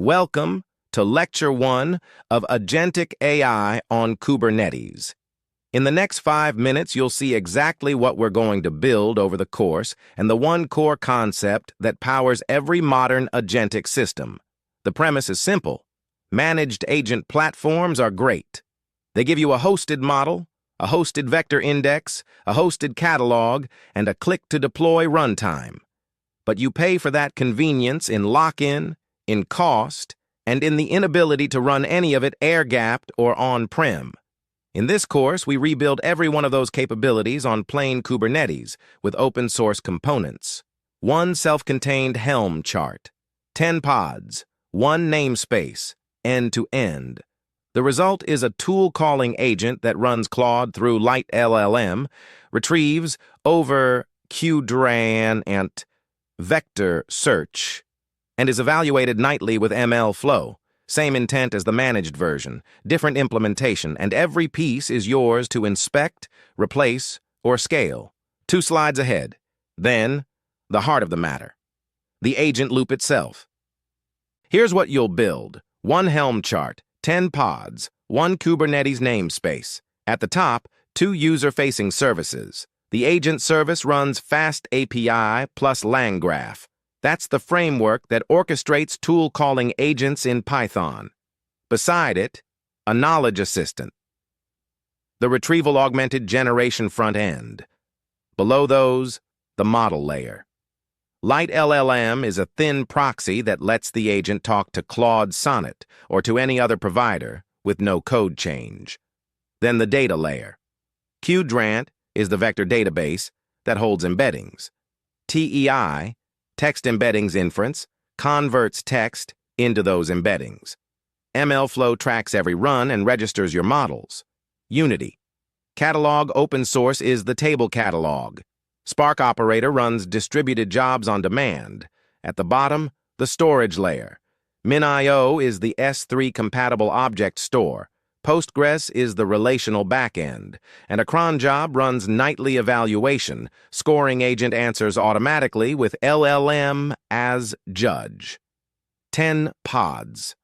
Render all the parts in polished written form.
Welcome to Lecture 1 of Agentic AI on Kubernetes. In the next 5 minutes, you'll see exactly what we're going to build over the course and the one core concept that powers every modern agentic system. The premise is simple. Managed agent platforms are great. They give you a hosted model, a hosted vector index, a hosted catalog, and a click-to-deploy runtime. But you pay for that convenience in lock-in, in cost, and in the inability to run any of it air-gapped or on-prem. In this course, we rebuild every one of those capabilities on plain Kubernetes with open-source components. One self-contained Helm chart, 10 pods, one namespace, end-to-end. The result is a tool-calling agent that runs Claude through Light LLM, retrieves over Kubernetes and vector search, and is evaluated nightly with ML flow. Same intent as the managed version, different implementation, and every piece is yours to inspect, replace, or scale. 2 slides ahead. Then, the heart of the matter. The agent loop itself. Here's what you'll build. 1 Helm chart, 10 pods, 1 Kubernetes namespace. At the top, 2 user-facing services. The agent service runs Fast API plus LangGraph. That's the framework that orchestrates tool-calling agents in Python. Beside it, a knowledge assistant. The retrieval-augmented generation front end. Below those, the model layer. Light LLM is a thin proxy that lets the agent talk to Claude Sonnet or to any other provider with no code change. Then the data layer. Kubernetes is the vector database that holds embeddings. TEI, text embeddings inference, converts text into those embeddings. MLflow tracks every run and registers your models. Unity. Catalog open source is the table catalog. Spark operator runs distributed jobs on demand. At the bottom, the storage layer. MinIO is the S3 compatible object store. Postgres is the relational backend, and a cron job runs nightly evaluation, scoring agent answers automatically with LLM as judge. 10 pods,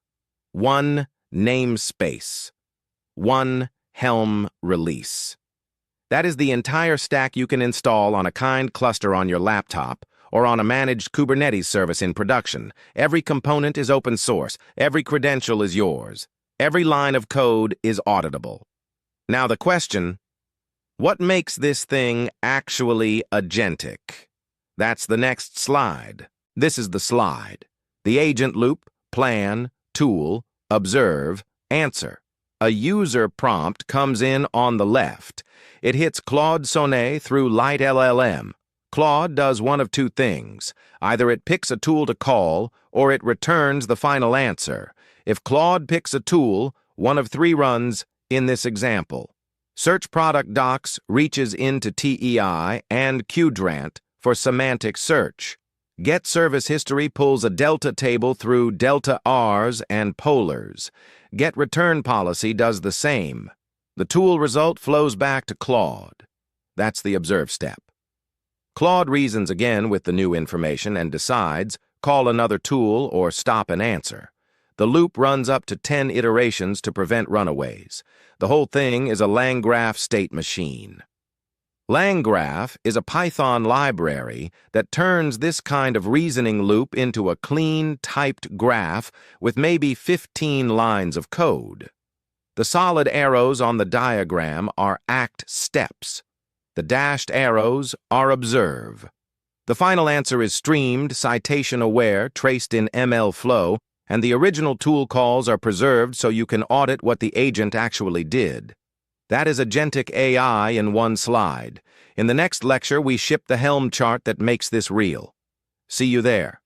1 namespace, 1 Helm release. That is the entire stack you can install on a kind cluster on your laptop or on a managed Kubernetes service in production. Every component is open source. Every credential is yours. Every line of code is auditable. Now the question, what makes this thing actually agentic? That's the next slide. This is the slide. The agent loop, plan, tool, observe, answer. A user prompt comes in on the left. It hits Claude Sonnet through Light LLM. Claude does one of 2 things. Either it picks a tool to call, or it returns the final answer. If Claude picks a tool, one of 3 runs in this example. Search product docs reaches into TEI and Kubernetes for semantic search. Get service history pulls a delta table through delta Rs and polars. Get return policy does the same. The tool result flows back to Claude. That's the observe step. Claude reasons again with the new information and decides, call another tool or stop an answer. The loop runs up to 10 iterations to prevent runaways. The whole thing is a LangGraph state machine. LangGraph is a Python library that turns this kind of reasoning loop into a clean, typed graph with maybe 15 lines of code. The solid arrows on the diagram are act steps. The dashed arrows are observe. The final answer is streamed, citation-aware, traced in MLflow, and the original tool calls are preserved so you can audit what the agent actually did. That is Agentic AI in 1 slide. In the next lecture, we ship the Helm chart that makes this real. See you there.